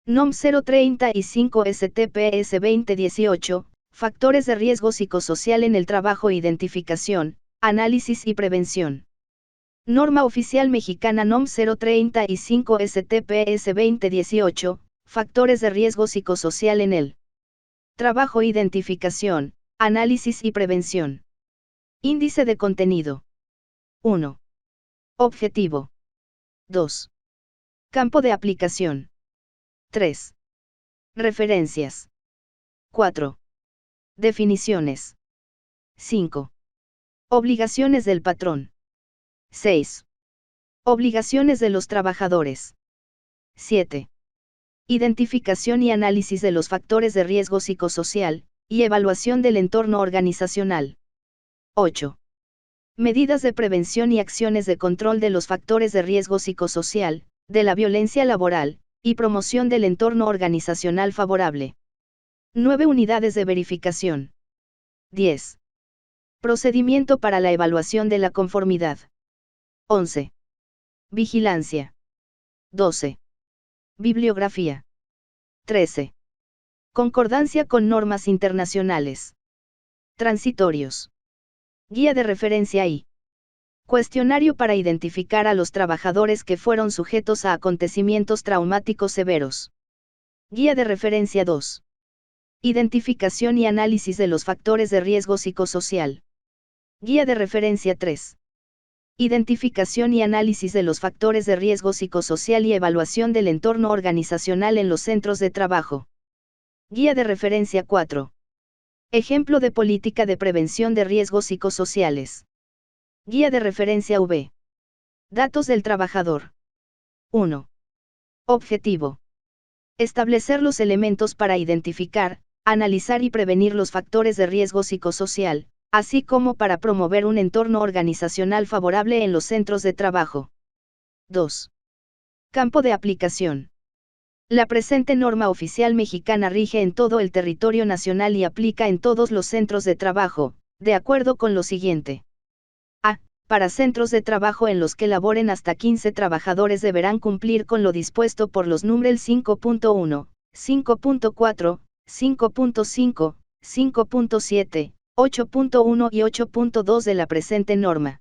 NOM 035 STPS 2018, Factores de riesgo psicosocial en el trabajo: identificación, análisis y prevención. Norma Oficial Mexicana NOM 035 STPS 2018, Factores de riesgo psicosocial en el trabajo: identificación, análisis y prevención. Índice de contenido. 1. Objetivo. 2. Campo de aplicación. 3. Referencias. 4. Definiciones. 5. Obligaciones del patrón. 6. Obligaciones de los trabajadores. 7. Identificación y análisis de los factores de riesgo psicosocial, y evaluación del entorno organizacional. 8. Medidas de prevención y acciones de control de los factores de riesgo psicosocial, de la violencia laboral, y promoción del entorno organizacional favorable. 9 unidades de verificación. 10. Procedimiento para la evaluación de la conformidad. 11. Vigilancia. 12. Bibliografía. 13. Concordancia con normas internacionales. Transitorios. Guía de referencia y cuestionario para identificar a los trabajadores que fueron sujetos a acontecimientos traumáticos severos. Guía de referencia 2. Identificación y análisis de los factores de riesgo psicosocial. Guía de referencia 3. Identificación y análisis de los factores de riesgo psicosocial y evaluación del entorno organizacional en los centros de trabajo. Guía de referencia 4. Ejemplo de política de prevención de riesgos psicosociales. Guía de referencia V. Datos del trabajador. 1. Objetivo. Establecer los elementos para identificar, analizar y prevenir los factores de riesgo psicosocial, así como para promover un entorno organizacional favorable en los centros de trabajo. 2. Campo de aplicación. La presente norma oficial mexicana rige en todo el territorio nacional y aplica en todos los centros de trabajo, de acuerdo con lo siguiente. A. Para centros de trabajo en los que laboren hasta 15 trabajadores deberán cumplir con lo dispuesto por los números 5.1, 5.4, 5.5, 5.7, 8.1 y 8.2 de la presente norma.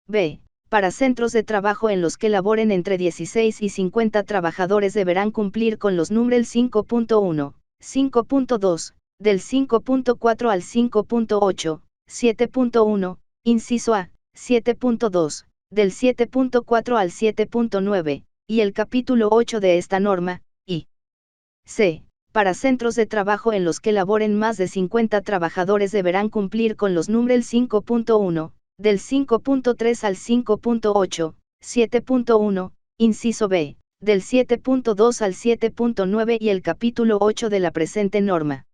B. Para centros de trabajo en los que laboren entre 16 y 50 trabajadores deberán cumplir con los números 5.1, 5.2, del 5.4 al 5.8, 7.1, inciso A, 7.2, del 7.4 al 7.9, y el capítulo 8 de esta norma, y C. Para centros de trabajo en los que laboren más de 50 trabajadores deberán cumplir con los números 5.1, del 5.3 al 5.8, 7.1, inciso B, del 7.2 al 7.9 y el capítulo 8 de la presente norma.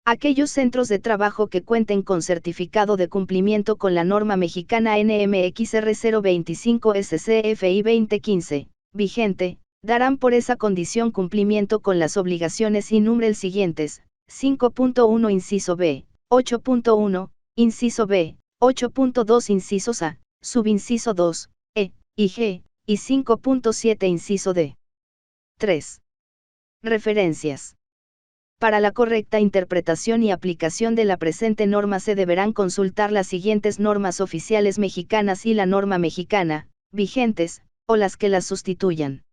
Aquellos centros de trabajo que cuenten con certificado de cumplimiento con la norma mexicana NMXR 025 SCFI 2015, vigente, darán por esa condición cumplimiento con las obligaciones y números siguientes: 5.1 inciso B, 8.1, inciso B, 8.2 incisos A, subinciso 2, E, y G, y 5.7 inciso D. 3. Referencias. Para la correcta interpretación y aplicación de la presente norma se deberán consultar las siguientes normas oficiales mexicanas y la norma mexicana, vigentes, o las que las sustituyan.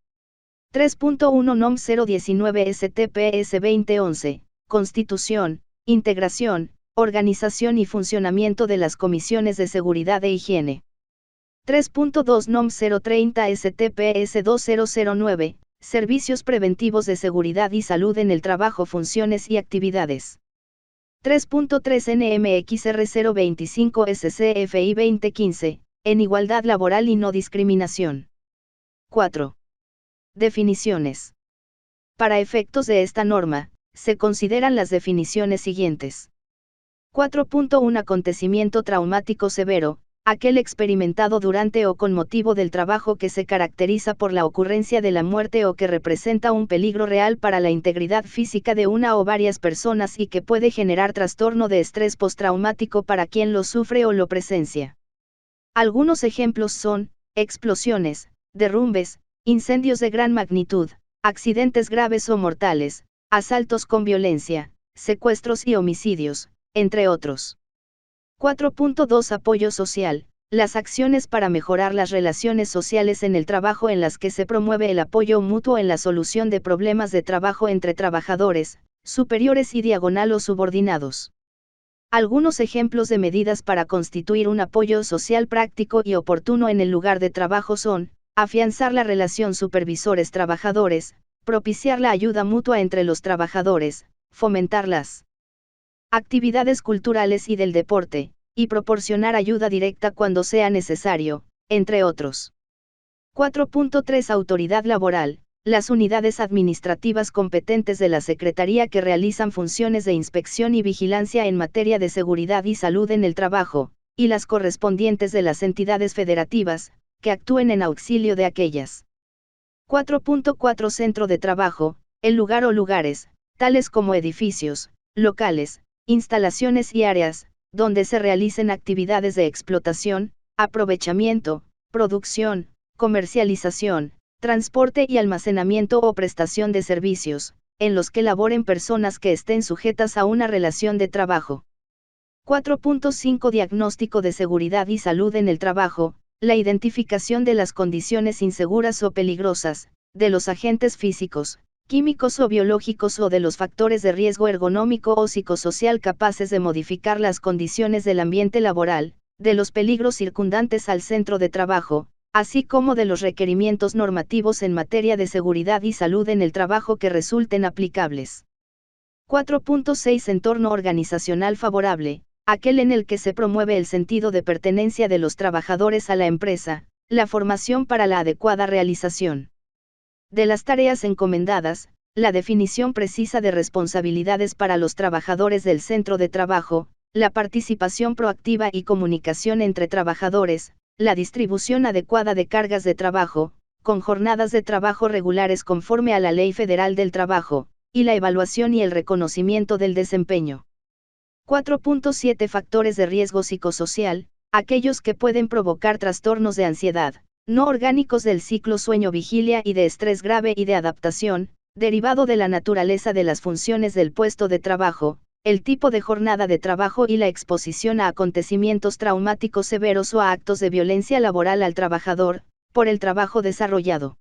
3.1 NOM 019 STPS 2011, Constitución, integración, organización y funcionamiento de las comisiones de seguridad e higiene. 3.2 NOM 030 STPS 2009, Servicios preventivos de seguridad y salud en el trabajo, funciones y actividades. 3.3 NMXR 025 SCFI 2015, en igualdad laboral y no discriminación. 4. Definiciones. Para efectos de esta norma, se consideran las definiciones siguientes. 4.1 Acontecimiento traumático severo, aquel experimentado durante o con motivo del trabajo que se caracteriza por la ocurrencia de la muerte o que representa un peligro real para la integridad física de una o varias personas y que puede generar trastorno de estrés postraumático para quien lo sufre o lo presencia. Algunos ejemplos son: explosiones, derrumbes, incendios de gran magnitud, accidentes graves o mortales, asaltos con violencia, secuestros y homicidios, entre otros. 4.2 Apoyo social. Las acciones para mejorar las relaciones sociales en el trabajo en las que se promueve el apoyo mutuo en la solución de problemas de trabajo entre trabajadores, superiores y diagonal o subordinados. Algunos ejemplos de medidas para constituir un apoyo social práctico y oportuno en el lugar de trabajo son: afianzar la relación supervisores-trabajadores, propiciar la ayuda mutua entre los trabajadores, fomentar las actividades culturales y del deporte, y proporcionar ayuda directa cuando sea necesario, entre otros. 4.3 Autoridad laboral. Las unidades administrativas competentes de la Secretaría que realizan funciones de inspección y vigilancia en materia de seguridad y salud en el trabajo, y las correspondientes de las entidades federativas, que actúen en auxilio de aquellas. 4.4 Centro de trabajo. El lugar o lugares, tales como edificios, locales, instalaciones y áreas, donde se realicen actividades de explotación, aprovechamiento, producción, comercialización, transporte y almacenamiento o prestación de servicios, en los que laboren personas que estén sujetas a una relación de trabajo. 4.5 Diagnóstico de seguridad y salud en el trabajo. La identificación de las condiciones inseguras o peligrosas, de los agentes físicos, químicos o biológicos o de los factores de riesgo ergonómico o psicosocial capaces de modificar las condiciones del ambiente laboral, de los peligros circundantes al centro de trabajo, así como de los requerimientos normativos en materia de seguridad y salud en el trabajo que resulten aplicables. 4.6 Entorno organizacional favorable. Aquel en el que se promueve el sentido de pertenencia de los trabajadores a la empresa, la formación para la adecuada realización de las tareas encomendadas, la definición precisa de responsabilidades para los trabajadores del centro de trabajo, la participación proactiva y comunicación entre trabajadores, la distribución adecuada de cargas de trabajo, con jornadas de trabajo regulares conforme a la Ley Federal del Trabajo, y la evaluación y el reconocimiento del desempeño. 4.7 Factores de riesgo psicosocial. Aquellos que pueden provocar trastornos de ansiedad, no orgánicos del ciclo sueño-vigilia y de estrés grave y de adaptación, derivado de la naturaleza de las funciones del puesto de trabajo, el tipo de jornada de trabajo y la exposición a acontecimientos traumáticos severos o a actos de violencia laboral al trabajador, por el trabajo desarrollado.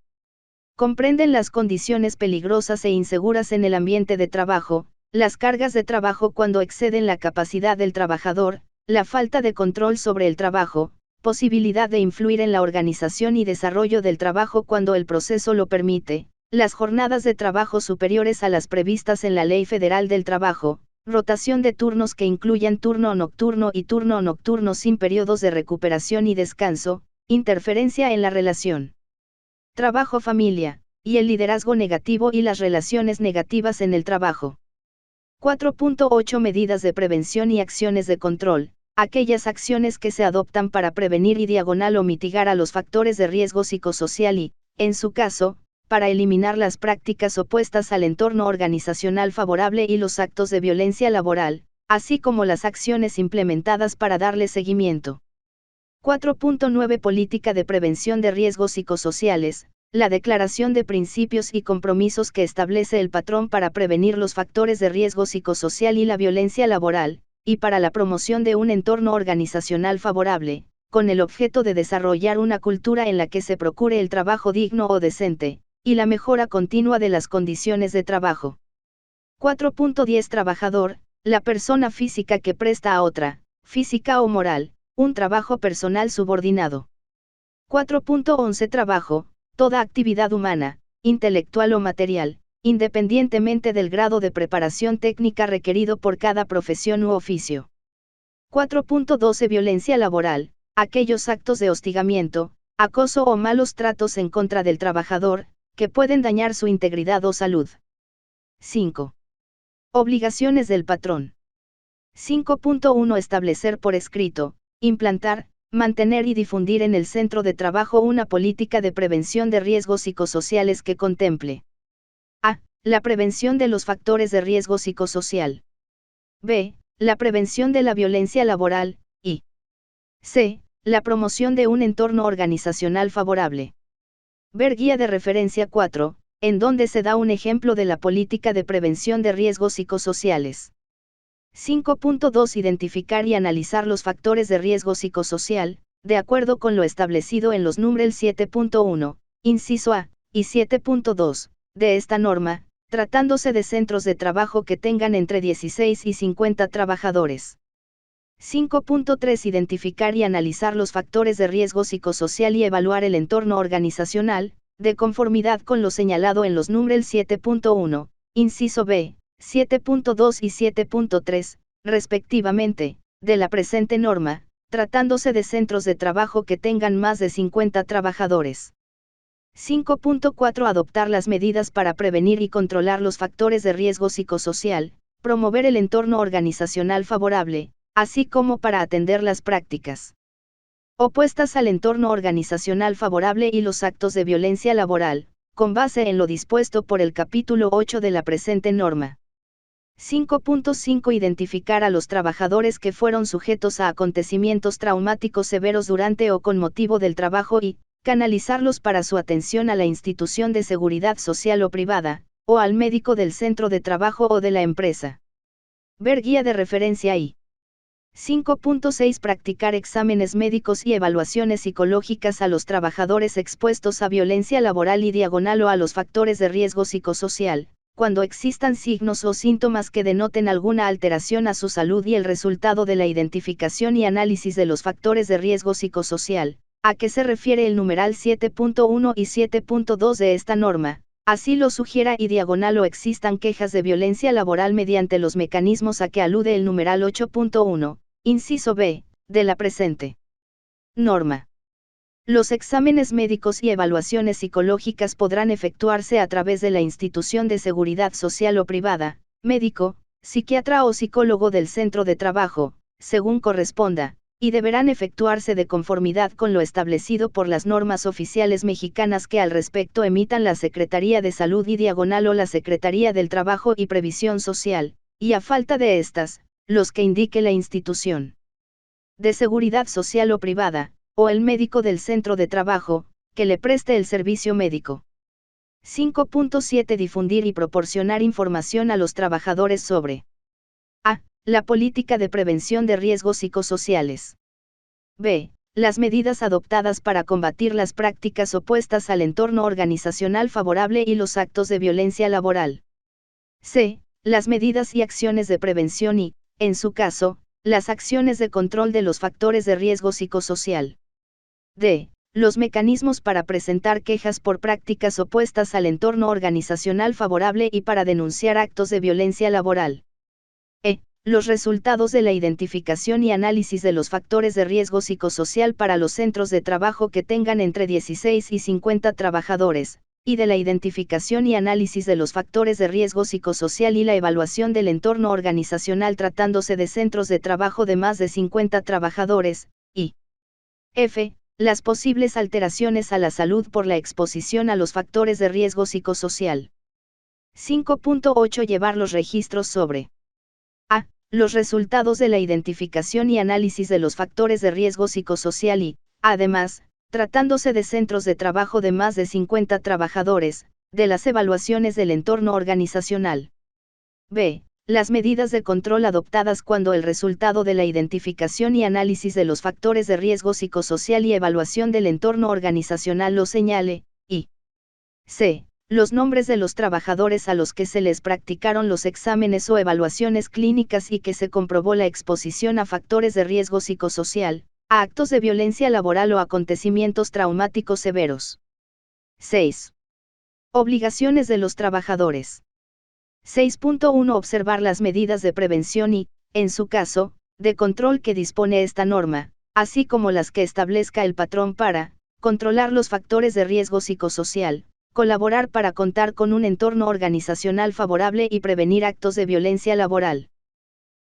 Comprenden las condiciones peligrosas e inseguras en el ambiente de trabajo, las cargas de trabajo cuando exceden la capacidad del trabajador, la falta de control sobre el trabajo, posibilidad de influir en la organización y desarrollo del trabajo cuando el proceso lo permite, las jornadas de trabajo superiores a las previstas en la Ley Federal del Trabajo, rotación de turnos que incluyan turno nocturno y turno nocturno sin periodos de recuperación y descanso, interferencia en la relación trabajo-familia, y el liderazgo negativo y las relaciones negativas en el trabajo. 4.8 Medidas de prevención y acciones de control. Aquellas acciones que se adoptan para prevenir y diagonal o mitigar a los factores de riesgo psicosocial y, en su caso, para eliminar las prácticas opuestas al entorno organizacional favorable y los actos de violencia laboral, así como las acciones implementadas para darle seguimiento. 4.9 Política de prevención de riesgos psicosociales. La declaración de principios y compromisos que establece el patrón para prevenir los factores de riesgo psicosocial y la violencia laboral, y para la promoción de un entorno organizacional favorable, con el objeto de desarrollar una cultura en la que se procure el trabajo digno o decente, y la mejora continua de las condiciones de trabajo. 4.10 Trabajador. La persona física que presta a otra, física o moral, un trabajo personal subordinado. 4.11 Trabajo. Toda actividad humana, intelectual o material, independientemente del grado de preparación técnica requerido por cada profesión u oficio. 4.12 Violencia laboral. Aquellos actos de hostigamiento, acoso o malos tratos en contra del trabajador, que pueden dañar su integridad o salud. 5. Obligaciones del patrón. 5.1 Establecer por escrito, implantar, mantener y difundir en el centro de trabajo una política de prevención de riesgos psicosociales que contemple: a. La prevención de los factores de riesgo psicosocial. b. La prevención de la violencia laboral, y c. La promoción de un entorno organizacional favorable. Ver Guía de Referencia 4, en donde se da un ejemplo de la política de prevención de riesgos psicosociales. 5.2 Identificar y analizar los factores de riesgo psicosocial, de acuerdo con lo establecido en los números 7.1, inciso A, y 7.2, de esta norma, tratándose de centros de trabajo que tengan entre 16 y 50 trabajadores. 5.3 Identificar y analizar los factores de riesgo psicosocial y evaluar el entorno organizacional, de conformidad con lo señalado en los números 7.1, inciso B, 7.2 y 7.3, respectivamente, de la presente norma, tratándose de centros de trabajo que tengan más de 50 trabajadores. 5.4 Adoptar las medidas para prevenir y controlar los factores de riesgo psicosocial, promover el entorno organizacional favorable, así como para atender las prácticas opuestas al entorno organizacional favorable y los actos de violencia laboral, con base en lo dispuesto por el capítulo 8 de la presente norma. 5.5 Identificar a los trabajadores que fueron sujetos a acontecimientos traumáticos severos durante o con motivo del trabajo y canalizarlos para su atención a la institución de seguridad social o privada, o al médico del centro de trabajo o de la empresa. Ver guía de referencia y 5.6 Practicar exámenes médicos y evaluaciones psicológicas a los trabajadores expuestos a violencia laboral y diagonal o a los factores de riesgo psicosocial, cuando existan signos o síntomas que denoten alguna alteración a su salud y el resultado de la identificación y análisis de los factores de riesgo psicosocial, a que se refiere el numeral 7.1 y 7.2 de esta norma, así lo sugiera y diagonal o existan quejas de violencia laboral mediante los mecanismos a que alude el numeral 8.1, inciso B, de la presente norma. Los exámenes médicos y evaluaciones psicológicas podrán efectuarse a través de la institución de seguridad social o privada, médico, psiquiatra o psicólogo del centro de trabajo, según corresponda, y deberán efectuarse de conformidad con lo establecido por las normas oficiales mexicanas que al respecto emitan la Secretaría de Salud y diagonal o la Secretaría del Trabajo y Previsión Social, y a falta de estas, los que indique la institución de seguridad social o privada, o el médico del centro de trabajo, que le preste el servicio médico. 5.7 Difundir y proporcionar información a los trabajadores sobre a. La política de prevención de riesgos psicosociales. B. Las medidas adoptadas para combatir las prácticas opuestas al entorno organizacional favorable y los actos de violencia laboral. C. Las medidas y acciones de prevención y, en su caso, las acciones de control de los factores de riesgo psicosocial. D. Los mecanismos para presentar quejas por prácticas opuestas al entorno organizacional favorable y para denunciar actos de violencia laboral. E. Los resultados de la identificación y análisis de los factores de riesgo psicosocial para los centros de trabajo que tengan entre 16 y 50 trabajadores, y de la identificación y análisis de los factores de riesgo psicosocial y la evaluación del entorno organizacional tratándose de centros de trabajo de más de 50 trabajadores, y F. Las posibles alteraciones a la salud por la exposición a los factores de riesgo psicosocial. 5.8 Llevar los registros sobre a. Los resultados de la identificación y análisis de los factores de riesgo psicosocial y, además, tratándose de centros de trabajo de más de 50 trabajadores, de las evaluaciones del entorno organizacional. B. Las medidas de control adoptadas cuando el resultado de la identificación y análisis de los factores de riesgo psicosocial y evaluación del entorno organizacional lo señale, y C. Los nombres de los trabajadores a los que se les practicaron los exámenes o evaluaciones clínicas y que se comprobó la exposición a factores de riesgo psicosocial, a actos de violencia laboral o acontecimientos traumáticos severos. 6. Obligaciones de los trabajadores. 6.1 Observar las medidas de prevención y, en su caso, de control que dispone esta norma, así como las que establezca el patrón para controlar los factores de riesgo psicosocial, colaborar para contar con un entorno organizacional favorable y prevenir actos de violencia laboral.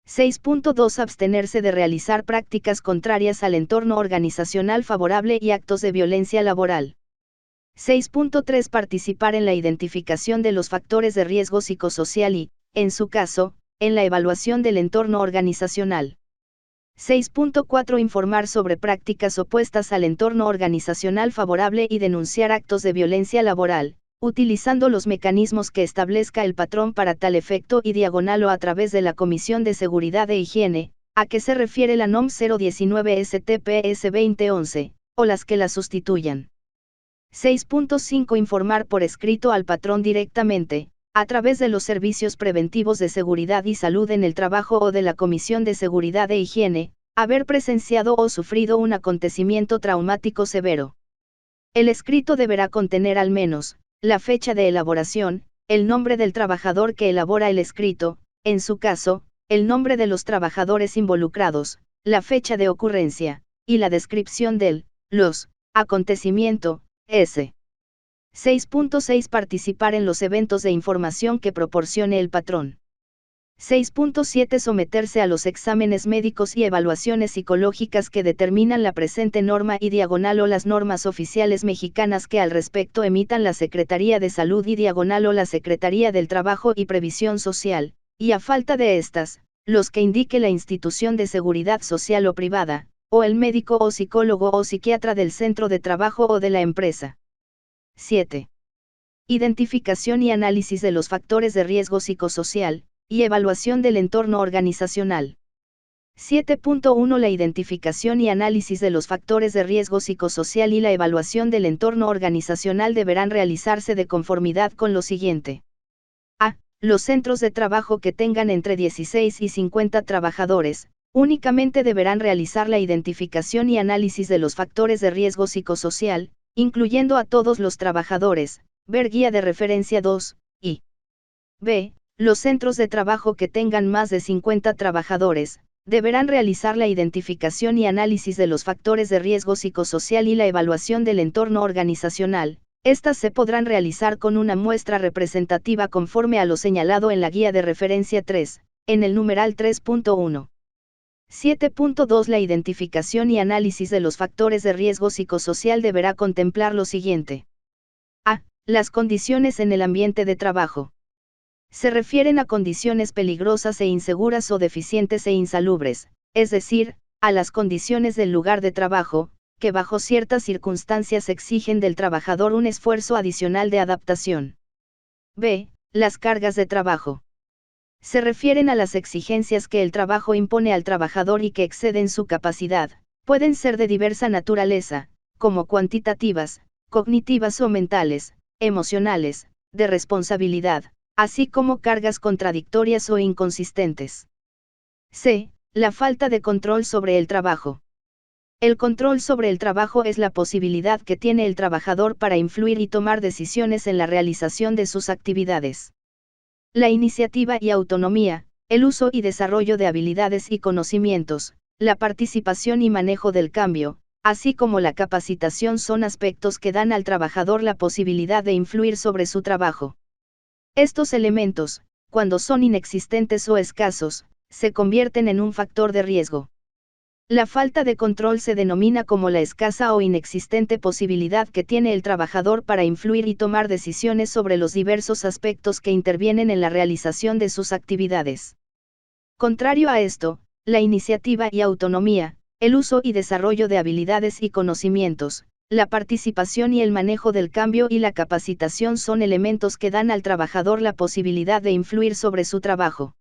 6.2 Abstenerse de realizar prácticas contrarias al entorno organizacional favorable y actos de violencia laboral. 6.3 Participar en la identificación de los factores de riesgo psicosocial y, en su caso, en la evaluación del entorno organizacional. 6.4 Informar sobre prácticas opuestas al entorno organizacional favorable y denunciar actos de violencia laboral, utilizando los mecanismos que establezca el patrón para tal efecto y diagonal o a través de la Comisión de Seguridad e Higiene, a que se refiere la NOM 019 STPS 2011, o las que la sustituyan. 6.5 Informar por escrito al patrón directamente, a través de los servicios preventivos de seguridad y salud en el trabajo o de la Comisión de Seguridad e Higiene, haber presenciado o sufrido un acontecimiento traumático severo. El escrito deberá contener al menos la fecha de elaboración, el nombre del trabajador que elabora el escrito, en su caso, el nombre de los trabajadores involucrados, la fecha de ocurrencia, y la descripción del acontecimiento, s. 6.6 Participar en los eventos de información que proporcione el patrón. 6.7 Someterse a los exámenes médicos y evaluaciones psicológicas que determinan la presente norma y diagonal o las normas oficiales mexicanas que al respecto emitan la Secretaría de Salud y diagonal o la Secretaría del Trabajo y Previsión Social, y a falta de estas, los que indique la institución de seguridad social o privada, o el médico o psicólogo o psiquiatra del centro de trabajo o de la empresa. 7. Identificación y análisis de los factores de riesgo psicosocial, y evaluación del entorno organizacional. 7.1 La identificación y análisis de los factores de riesgo psicosocial y la evaluación del entorno organizacional deberán realizarse de conformidad con lo siguiente. A. Los centros de trabajo que tengan entre 16 y 50 trabajadores, únicamente deberán realizar la identificación y análisis de los factores de riesgo psicosocial, incluyendo a todos los trabajadores, ver Guía de Referencia 2, y B. Los centros de trabajo que tengan más de 50 trabajadores, deberán realizar la identificación y análisis de los factores de riesgo psicosocial y la evaluación del entorno organizacional. Estas se podrán realizar con una muestra representativa conforme a lo señalado en la Guía de Referencia 3, en el numeral 3.1. 7.2 La identificación y análisis de los factores de riesgo psicosocial deberá contemplar lo siguiente. A. Las condiciones en el ambiente de trabajo. Se refieren a condiciones peligrosas e inseguras o deficientes e insalubres, es decir, a las condiciones del lugar de trabajo, que bajo ciertas circunstancias exigen del trabajador un esfuerzo adicional de adaptación. B. Las cargas de trabajo. Se refieren a las exigencias que el trabajo impone al trabajador y que exceden su capacidad, pueden ser de diversa naturaleza, como cuantitativas, cognitivas o mentales, emocionales, de responsabilidad, así como cargas contradictorias o inconsistentes. C. La falta de control sobre el trabajo. El control sobre el trabajo es la posibilidad que tiene el trabajador para influir y tomar decisiones en la realización de sus actividades. La iniciativa y autonomía, el uso y desarrollo de habilidades y conocimientos, la participación y manejo del cambio, así como la capacitación son aspectos que dan al trabajador la posibilidad de influir sobre su trabajo. Estos elementos, cuando son inexistentes o escasos, se convierten en un factor de riesgo. La falta de control se denomina como la escasa o inexistente posibilidad que tiene el trabajador para influir y tomar decisiones sobre los diversos aspectos que intervienen en la realización de sus actividades. Contrario a esto, la iniciativa y autonomía, el uso y desarrollo de habilidades y conocimientos, la participación y el manejo del cambio y la capacitación son elementos que dan al trabajador la posibilidad de influir sobre su trabajo.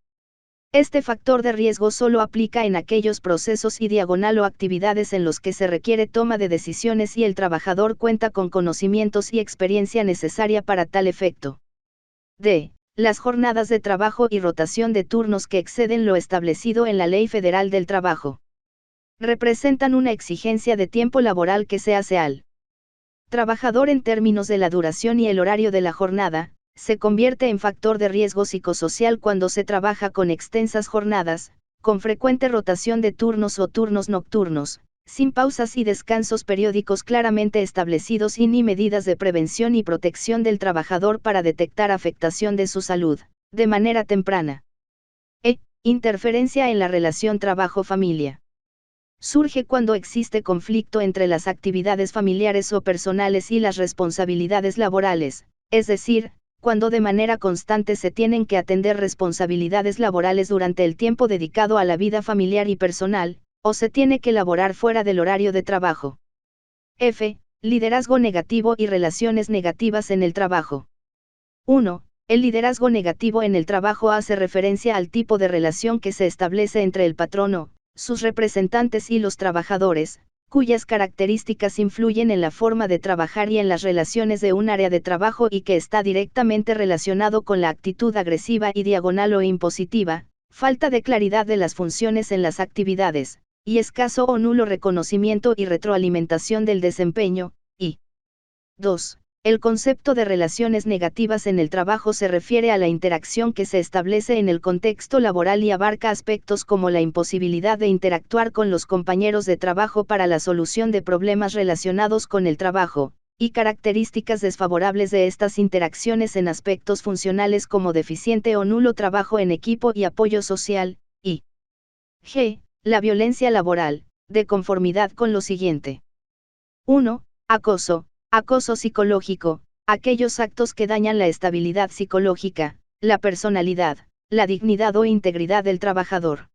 Este factor de riesgo solo aplica en aquellos procesos y diagonal o actividades en los que se requiere toma de decisiones y el trabajador cuenta con conocimientos y experiencia necesaria para tal efecto. D. Las jornadas de trabajo y rotación de turnos que exceden lo establecido en la Ley Federal del Trabajo. Representan una exigencia de tiempo laboral que se hace al trabajador en términos de la duración y el horario de la jornada. Se convierte en factor de riesgo psicosocial cuando se trabaja con extensas jornadas, con frecuente rotación de turnos o turnos nocturnos, sin pausas y descansos periódicos claramente establecidos y ni medidas de prevención y protección del trabajador para detectar afectación de su salud, de manera temprana. Interferencia en la relación trabajo-familia. Surge cuando existe conflicto entre las actividades familiares o personales y las responsabilidades laborales, es decir, cuando de manera constante se tienen que atender responsabilidades laborales durante el tiempo dedicado a la vida familiar y personal, o se tiene que laborar fuera del horario de trabajo. F. Liderazgo negativo y relaciones negativas en el trabajo. 1. El liderazgo negativo en el trabajo hace referencia al tipo de relación que se establece entre el patrono, sus representantes y los trabajadores, cuyas características influyen en la forma de trabajar y en las relaciones de un área de trabajo y que está directamente relacionado con la actitud agresiva y diagonal o impositiva, falta de claridad de las funciones en las actividades, y escaso o nulo reconocimiento y retroalimentación del desempeño, y 2. El concepto de relaciones negativas en el trabajo se refiere a la interacción que se establece en el contexto laboral y abarca aspectos como la imposibilidad de interactuar con los compañeros de trabajo para la solución de problemas relacionados con el trabajo, y características desfavorables de estas interacciones en aspectos funcionales como deficiente o nulo trabajo en equipo y apoyo social, y g. La violencia laboral, de conformidad con lo siguiente. 1. Acoso. Acoso psicológico, aquellos actos que dañan la estabilidad psicológica, la personalidad, la dignidad o integridad del trabajador.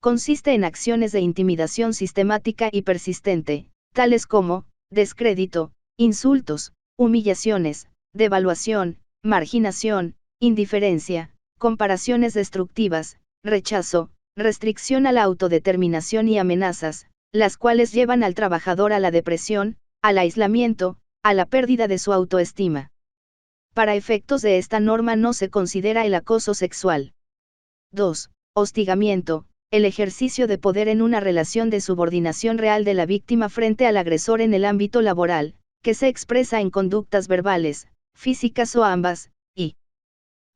Consiste en acciones de intimidación sistemática y persistente, tales como, descrédito, insultos, humillaciones, devaluación, marginación, indiferencia, comparaciones destructivas, rechazo, restricción a la autodeterminación y amenazas, las cuales llevan al trabajador a la depresión, al aislamiento, a la pérdida de su autoestima. Para efectos de esta norma no se considera el acoso sexual. 2. Hostigamiento, el ejercicio de poder en una relación de subordinación real de la víctima frente al agresor en el ámbito laboral, que se expresa en conductas verbales, físicas o ambas, y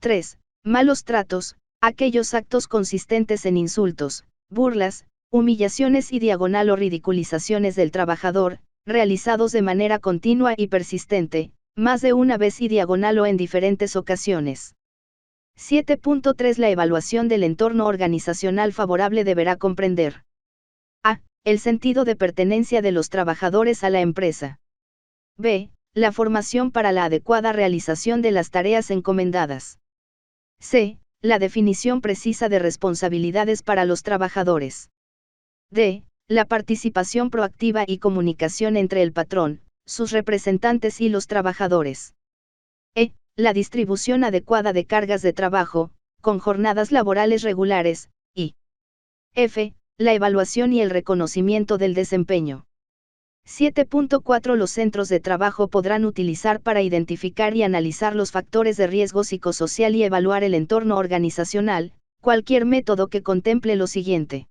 3. Malos tratos, aquellos actos consistentes en insultos, burlas, humillaciones y diagonal o ridiculizaciones del trabajador, realizados de manera continua y persistente, más de una vez y diagonal o en diferentes ocasiones. 7.3 La evaluación del entorno organizacional favorable deberá comprender: a. El sentido de pertenencia de los trabajadores a la empresa. b. La formación para la adecuada realización de las tareas encomendadas. c. La definición precisa de responsabilidades para los trabajadores. d. La participación proactiva y comunicación entre el patrón, sus representantes y los trabajadores. e. La distribución adecuada de cargas de trabajo, con jornadas laborales regulares, y f. La evaluación y el reconocimiento del desempeño. 7.4 Los centros de trabajo podrán utilizar para identificar y analizar los factores de riesgo psicosocial y evaluar el entorno organizacional, cualquier método que contemple lo siguiente.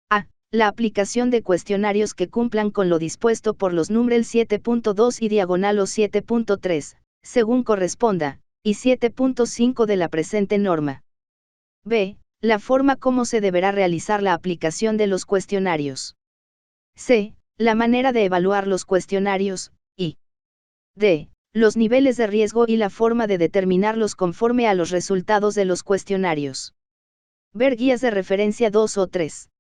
A. La aplicación de cuestionarios que cumplan con lo dispuesto por los números 7.2 y diagonal o 7.3, según corresponda, y 7.5 de la presente norma. B. La forma como se deberá realizar la aplicación de los cuestionarios. C. La manera de evaluar los cuestionarios, y d. Los niveles de riesgo y la forma de determinarlos conforme a los resultados de los cuestionarios. Ver guías de referencia 2 o 3.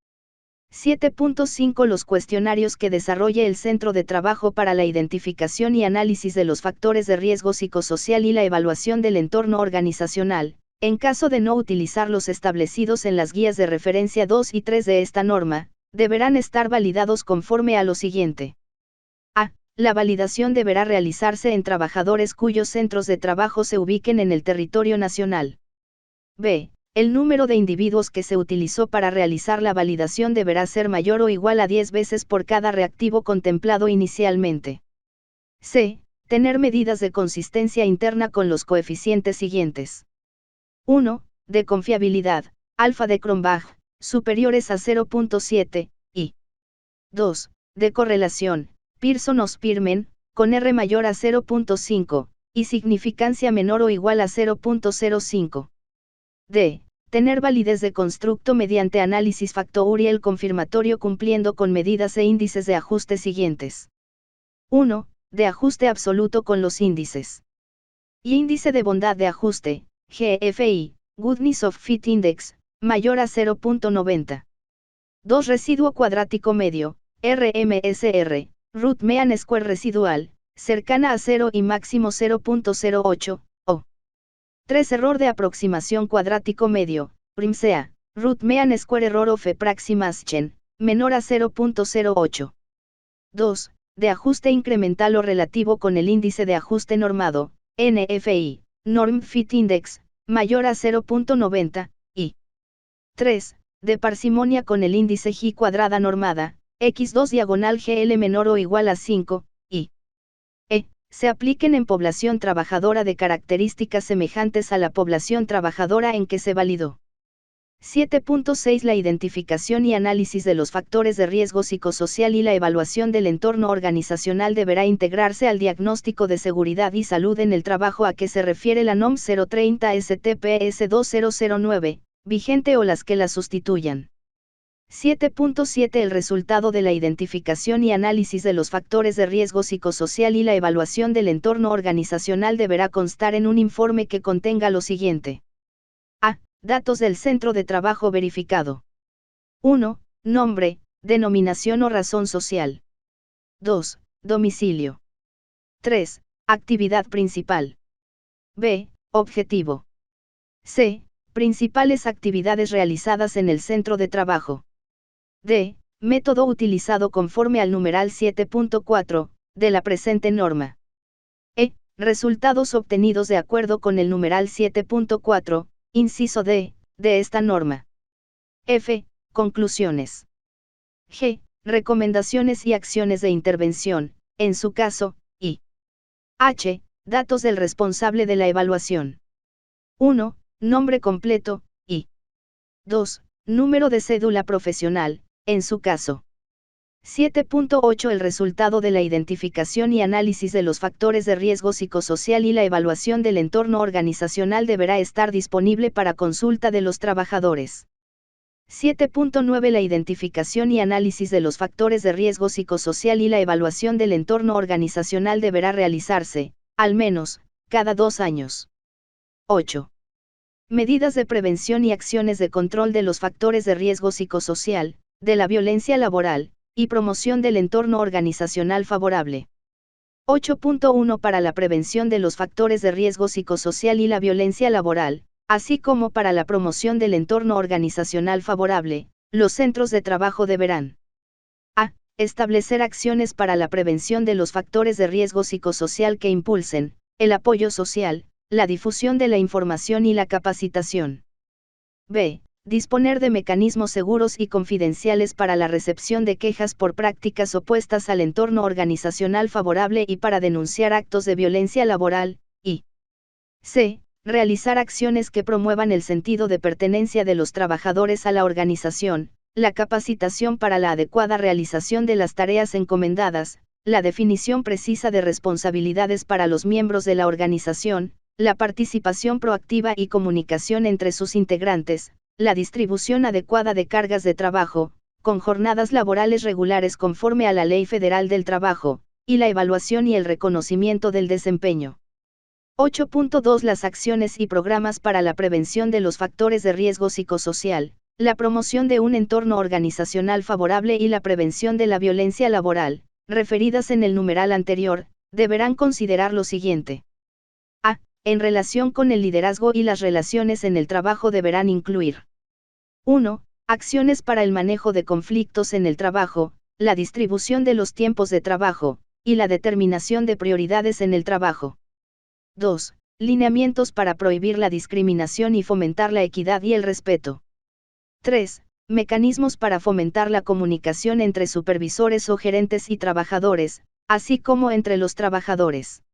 7.5 Los cuestionarios que desarrolle el Centro de Trabajo para la identificación y análisis de los factores de riesgo psicosocial y la evaluación del entorno organizacional, en caso de no utilizar los establecidos en las guías de referencia 2 y 3 de esta norma, deberán estar validados conforme a lo siguiente. A. La validación deberá realizarse en trabajadores cuyos centros de trabajo se ubiquen en el territorio nacional. B. El número de individuos que se utilizó para realizar la validación deberá ser mayor o igual a 10 veces por cada reactivo contemplado inicialmente. C. Tener medidas de consistencia interna con los coeficientes siguientes. 1. De confiabilidad, alfa de Cronbach, superiores a 0.7, y 2. De correlación, Pearson o Spearman, con R mayor a 0.5, y significancia menor o igual a 0.05. D. Tener validez de constructo mediante análisis factorial confirmatorio cumpliendo con medidas e índices de ajuste siguientes. 1. De ajuste absoluto con los índices. Y índice de bondad de ajuste, GFI, Goodness of Fit Index, mayor a 0.90. 2. Residuo cuadrático medio, RMSR, Root Mean Square residual, cercana a 0 y máximo 0.08, o 3. Error de aproximación cuadrático medio, PRIMSEA, Root Mean Square Error of Approximation, menor a 0.08. 2. de ajuste incremental o relativo con el índice de ajuste normado, NFI, Norm Fit Index, mayor a 0.90, y 3. De parsimonia con el índice G cuadrada normada, X2/GL menor o igual a 5, y se apliquen en población trabajadora de características semejantes a la población trabajadora en que se validó. 7.6 La identificación y análisis de los factores de riesgo psicosocial y la evaluación del entorno organizacional deberá integrarse al diagnóstico de seguridad y salud en el trabajo a que se refiere la NOM 030 STPS 2009, vigente o las que la sustituyan. 7.7 El resultado de la identificación y análisis de los factores de riesgo psicosocial y la evaluación del entorno organizacional deberá constar en un informe que contenga lo siguiente. Datos del centro de trabajo verificado. 1. Nombre, denominación o razón social. 2. Domicilio. 3. Actividad principal. B. Objetivo. C. Principales actividades realizadas en el centro de trabajo. D. Método utilizado conforme al numeral 7.4, de la presente norma. E. Resultados obtenidos de acuerdo con el numeral 7.4, inciso D, de esta norma. F. Conclusiones. G. Recomendaciones y acciones de intervención, en su caso, y H. Datos del responsable de la evaluación. 1. Nombre completo, y 2. Número de cédula profesional, en su caso. 7.8 El resultado de la identificación y análisis de los factores de riesgo psicosocial y la evaluación del entorno organizacional deberá estar disponible para consulta de los trabajadores. 7.9 La identificación y análisis de los factores de riesgo psicosocial y la evaluación del entorno organizacional deberá realizarse, al menos, cada 2 años. 8. Medidas de prevención y acciones de control de los factores de riesgo psicosocial, de la violencia laboral, y promoción del entorno organizacional favorable. 8.1 Para la prevención de los factores de riesgo psicosocial y la violencia laboral, así como para la promoción del entorno organizacional favorable, los centros de trabajo deberán establecer acciones para la prevención de los factores de riesgo psicosocial que impulsen el apoyo social, la difusión de la información y la capacitación. B. Disponer de mecanismos seguros y confidenciales para la recepción de quejas por prácticas opuestas al entorno organizacional favorable y para denunciar actos de violencia laboral, y C. Realizar acciones que promuevan el sentido de pertenencia de los trabajadores a la organización, la capacitación para la adecuada realización de las tareas encomendadas, la definición precisa de responsabilidades para los miembros de la organización, la participación proactiva y comunicación entre sus integrantes, la distribución adecuada de cargas de trabajo, con jornadas laborales regulares conforme a la Ley Federal del Trabajo, y la evaluación y el reconocimiento del desempeño. 8.2 Las acciones y programas para la prevención de los factores de riesgo psicosocial, la promoción de un entorno organizacional favorable y la prevención de la violencia laboral, referidas en el numeral anterior, deberán considerar lo siguiente. En relación con el liderazgo y las relaciones en el trabajo deberán incluir 1. Acciones para el manejo de conflictos en el trabajo, la distribución de los tiempos de trabajo, y la determinación de prioridades en el trabajo. 2. Lineamientos para prohibir la discriminación y fomentar la equidad y el respeto. 3. Mecanismos para fomentar la comunicación entre supervisores o gerentes y trabajadores, así como entre los trabajadores.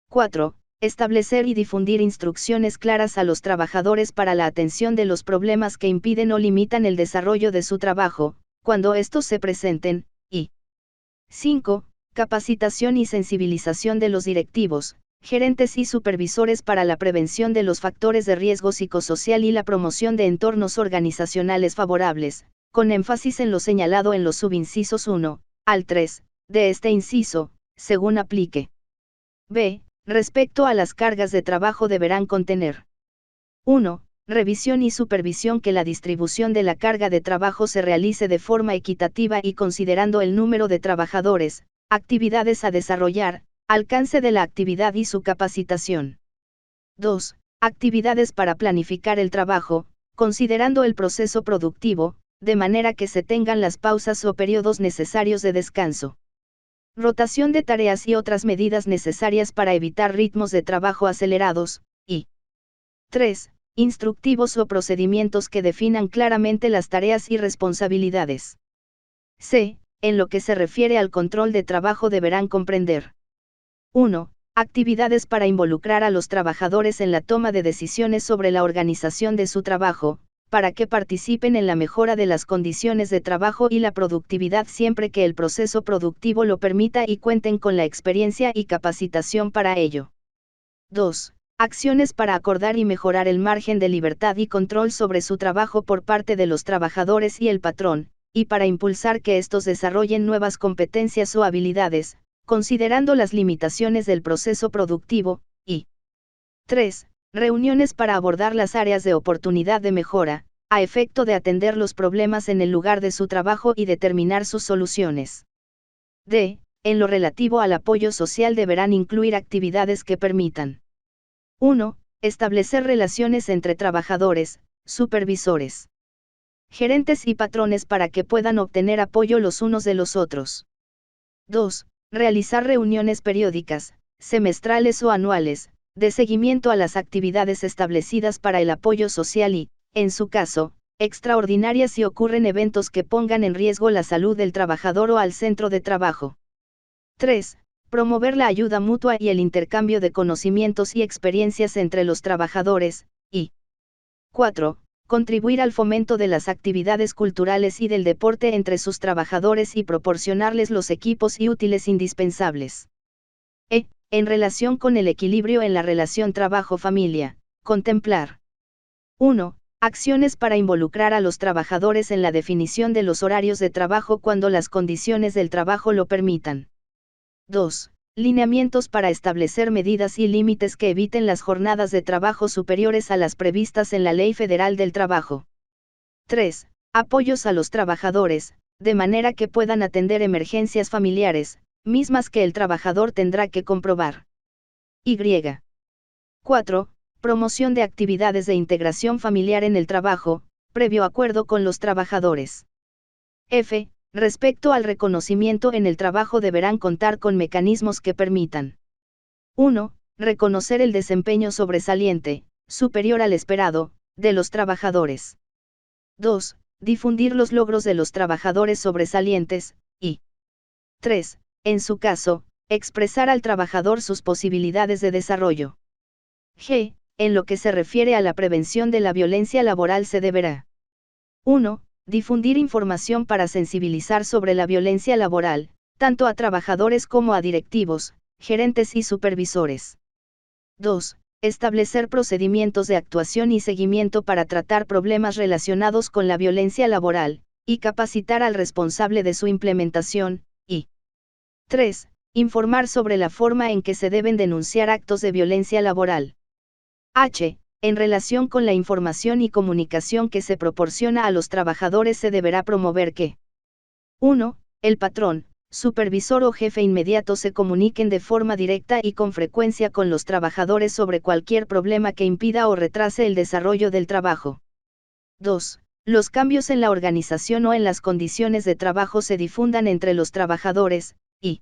4. Establecer y difundir instrucciones claras a los trabajadores para la atención de los problemas que impiden o limitan el desarrollo de su trabajo, cuando estos se presenten, y 5. Capacitación y sensibilización de los directivos, gerentes y supervisores para la prevención de los factores de riesgo psicosocial y la promoción de entornos organizacionales favorables, con énfasis en lo señalado en los subincisos 1 al 3, de este inciso, según aplique. B. Respecto a las cargas de trabajo deberán contener 1. Revisión y supervisión que la distribución de la carga de trabajo se realice de forma equitativa y considerando el número de trabajadores, actividades a desarrollar, alcance de la actividad y su capacitación. 2. Actividades para planificar el trabajo, considerando el proceso productivo, de manera que se tengan las pausas o periodos necesarios de descanso. rotación de tareas y otras medidas necesarias para evitar ritmos de trabajo acelerados, y 3. Instructivos o procedimientos que definan claramente las tareas y responsabilidades. C. En lo que se refiere al control de trabajo deberán comprender 1. Actividades para involucrar a los trabajadores en la toma de decisiones sobre la organización de su trabajo, para que participen en la mejora de las condiciones de trabajo y la productividad siempre que el proceso productivo lo permita y cuenten con la experiencia y capacitación para ello. 2. Acciones para acordar y mejorar el margen de libertad y control sobre su trabajo por parte de los trabajadores y el patrón, y para impulsar que estos desarrollen nuevas competencias o habilidades, considerando las limitaciones del proceso productivo, y 3. Reuniones para abordar las áreas de oportunidad de mejora, a efecto de atender los problemas en el lugar de su trabajo y determinar sus soluciones. D. En lo relativo al apoyo social deberán incluir actividades que permitan 1. Establecer relaciones entre trabajadores, supervisores, gerentes y patrones para que puedan obtener apoyo los unos de los otros. 2. Realizar reuniones periódicas, semestrales o anuales, de seguimiento a las actividades establecidas para el apoyo social y, en su caso, extraordinarias si ocurren eventos que pongan en riesgo la salud del trabajador o al centro de trabajo. 3. Promover la ayuda mutua y el intercambio de conocimientos y experiencias entre los trabajadores, y 4. Contribuir al fomento de las actividades culturales y del deporte entre sus trabajadores y proporcionarles los equipos y útiles indispensables. En relación con el equilibrio en la relación trabajo-familia, contemplar 1. Acciones para involucrar a los trabajadores en la definición de los horarios de trabajo cuando las condiciones del trabajo lo permitan. 2. Lineamientos para establecer medidas y límites que eviten las jornadas de trabajo superiores a las previstas en la Ley Federal del Trabajo. 3. Apoyos a los trabajadores, de manera que puedan atender emergencias familiares, mismas que el trabajador tendrá que comprobar. Y. 4. Promoción de actividades de integración familiar en el trabajo, previo acuerdo con los trabajadores. F. Respecto al reconocimiento en el trabajo deberán contar con mecanismos que permitan 1. Reconocer el desempeño sobresaliente, superior al esperado, de los trabajadores. 2. Difundir los logros de los trabajadores sobresalientes, y 3. En su caso, expresar al trabajador sus posibilidades de desarrollo. G. En lo que se refiere a la prevención de la violencia laboral se deberá 1. Difundir información para sensibilizar sobre la violencia laboral, tanto a trabajadores como a directivos, gerentes y supervisores. 2. Establecer procedimientos de actuación y seguimiento para tratar problemas relacionados con la violencia laboral, y capacitar al responsable de su implementación, y 3. Informar sobre la forma en que se deben denunciar actos de violencia laboral. H. En relación con la información y comunicación que se proporciona a los trabajadores se deberá promover que 1. El patrón, supervisor o jefe inmediato se comuniquen de forma directa y con frecuencia con los trabajadores sobre cualquier problema que impida o retrase el desarrollo del trabajo. 2. Los cambios en la organización o en las condiciones de trabajo se difundan entre los trabajadores, y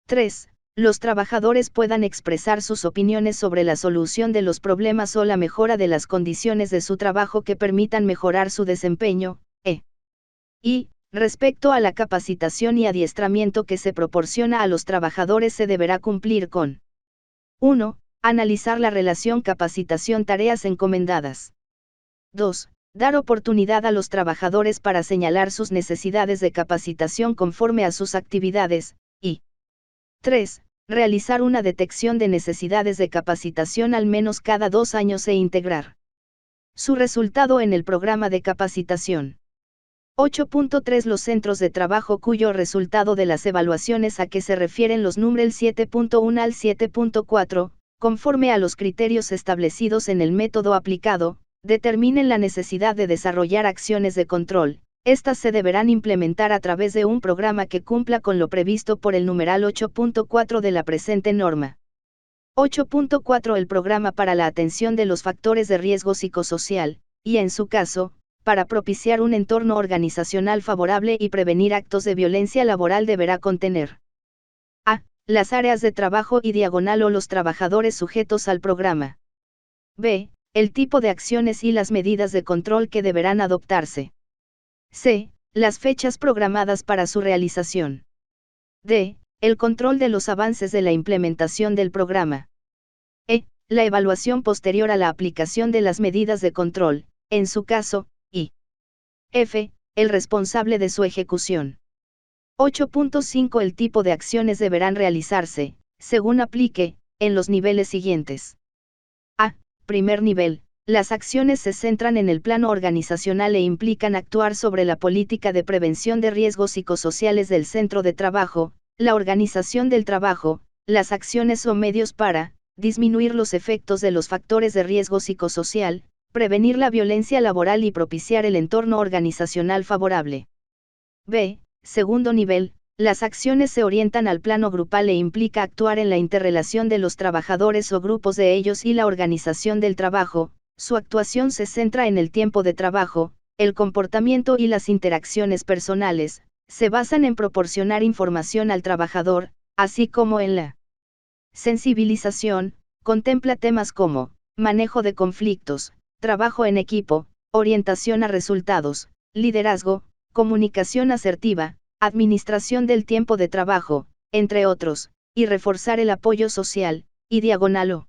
3. Los trabajadores puedan expresar sus opiniones sobre la solución de los problemas o la mejora de las condiciones de su trabajo que permitan mejorar su desempeño, y, respecto a la capacitación y adiestramiento que se proporciona a los trabajadores se deberá cumplir con 1. Analizar la relación capacitación-tareas encomendadas. 2. Dar oportunidad a los trabajadores para señalar sus necesidades de capacitación conforme a sus actividades, y 3. Realizar una detección de necesidades de capacitación al menos cada 2 años e integrar su resultado en el programa de capacitación. 8.3 Los centros de trabajo cuyo resultado de las evaluaciones a que se refieren los números 7.1 al 7.4, conforme a los criterios establecidos en el método aplicado, determinen la necesidad de desarrollar acciones de control. Estas se deberán implementar a través de un programa que cumpla con lo previsto por el numeral 8.4 de la presente norma. 8.4 El programa para la atención de los factores de riesgo psicosocial, y en su caso, para propiciar un entorno organizacional favorable y prevenir actos de violencia laboral deberá contener las áreas de trabajo y diagonal o los trabajadores sujetos al programa. B. El tipo de acciones y las medidas de control que deberán adoptarse. C. Las fechas programadas para su realización. D. El control de los avances de la implementación del programa. E. La evaluación posterior a la aplicación de las medidas de control, en su caso, y F. El responsable de su ejecución. 8.5 El tipo de acciones deberán realizarse, según aplique, en los niveles siguientes. A. Primer nivel. Las acciones se centran en el plano organizacional e implican actuar sobre la política de prevención de riesgos psicosociales del centro de trabajo, la organización del trabajo, las acciones o medios para disminuir los efectos de los factores de riesgo psicosocial, prevenir la violencia laboral y propiciar el entorno organizacional favorable. B. Segundo nivel. Las acciones se orientan al plano grupal e implica actuar en la interrelación de los trabajadores o grupos de ellos y la organización del trabajo. Su actuación se centra en el tiempo de trabajo, el comportamiento y las interacciones personales, se basan en proporcionar información al trabajador, así como en la sensibilización, contempla temas como manejo de conflictos, trabajo en equipo, orientación a resultados, liderazgo, comunicación asertiva, administración del tiempo de trabajo, entre otros, y reforzar el apoyo social, y diagonal o.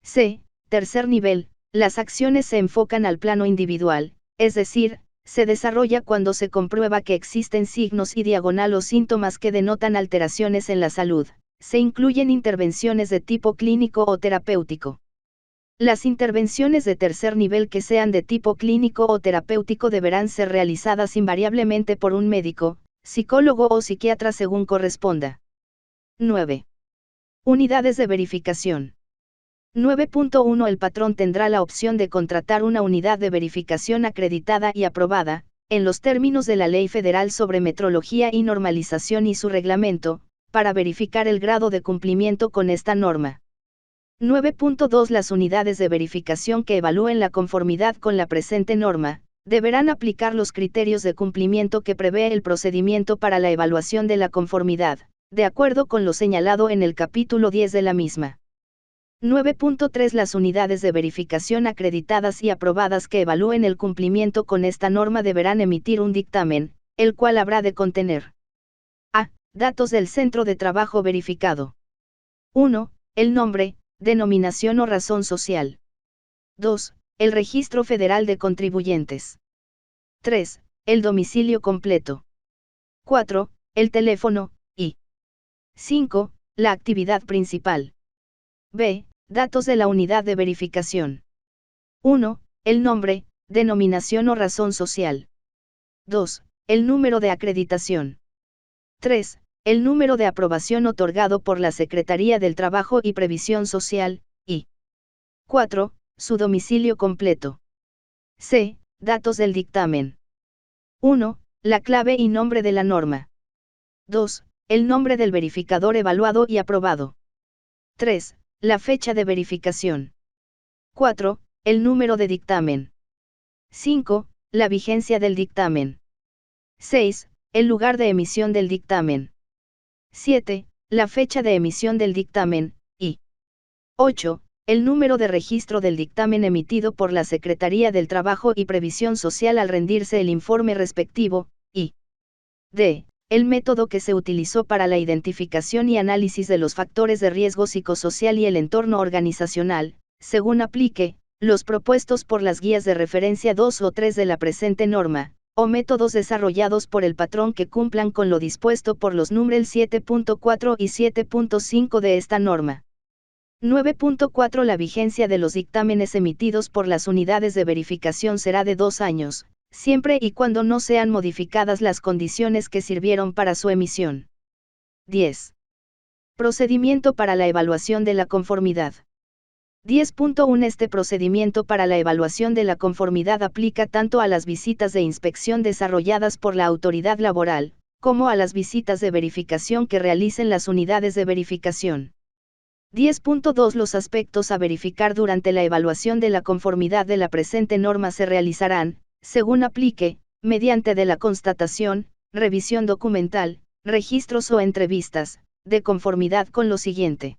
C. Tercer nivel. Las acciones se enfocan al plano individual, es decir, se desarrolla cuando se comprueba que existen signos y diagonal o síntomas que denotan alteraciones en la salud. Se incluyen intervenciones de tipo clínico o terapéutico. Las intervenciones de tercer nivel que sean de tipo clínico o terapéutico deberán ser realizadas invariablemente por un médico, psicólogo o psiquiatra según corresponda. 9. Unidades de verificación. 9.1 El patrón tendrá la opción de contratar una unidad de verificación acreditada y aprobada, en los términos de la Ley Federal sobre Metrología y Normalización y su reglamento, para verificar el grado de cumplimiento con esta norma. 9.2 Las unidades de verificación que evalúen la conformidad con la presente norma, deberán aplicar los criterios de cumplimiento que prevé el procedimiento para la evaluación de la conformidad, de acuerdo con lo señalado en el capítulo 10 de la misma. 9.3 Las unidades de verificación acreditadas y aprobadas que evalúen el cumplimiento con esta norma deberán emitir un dictamen, el cual habrá de contener: A. Datos del centro de trabajo verificado. 1. El nombre, denominación o razón social. 2. El registro federal de contribuyentes. 3. El domicilio completo. 4. El teléfono, y 5. La actividad principal. B. Datos de la unidad de verificación. 1. El nombre, denominación o razón social. 2. El número de acreditación. 3. El número de aprobación otorgado por la Secretaría del Trabajo y Previsión Social, y 4. Su domicilio completo. C. Datos del dictamen. 1. La clave y nombre de la norma. 2. El nombre del verificador evaluado y aprobado. 3. La fecha de verificación. 4. El número de dictamen. 5. La vigencia del dictamen. 6. El lugar de emisión del dictamen. 7. La fecha de emisión del dictamen, y 8. El número de registro del dictamen emitido por la Secretaría del Trabajo y Previsión Social al rendirse el informe respectivo, y D. El método que se utilizó para la identificación y análisis de los factores de riesgo psicosocial y el entorno organizacional, según aplique, los propuestos por las guías de referencia 2 o 3 de la presente norma, o métodos desarrollados por el patrón que cumplan con lo dispuesto por los números 7.4 y 7.5 de esta norma. 9.4 La vigencia de los dictámenes emitidos por las unidades de verificación será de 2 años, siempre y cuando no sean modificadas las condiciones que sirvieron para su emisión. 10. Procedimiento para la evaluación de la conformidad. 10.1 Este procedimiento para la evaluación de la conformidad aplica tanto a las visitas de inspección desarrolladas por la autoridad laboral, como a las visitas de verificación que realicen las unidades de verificación. 10.2 Los aspectos a verificar durante la evaluación de la conformidad de la presente norma se realizarán, según aplique, mediante de la constatación, revisión documental, registros o entrevistas, de conformidad con lo siguiente.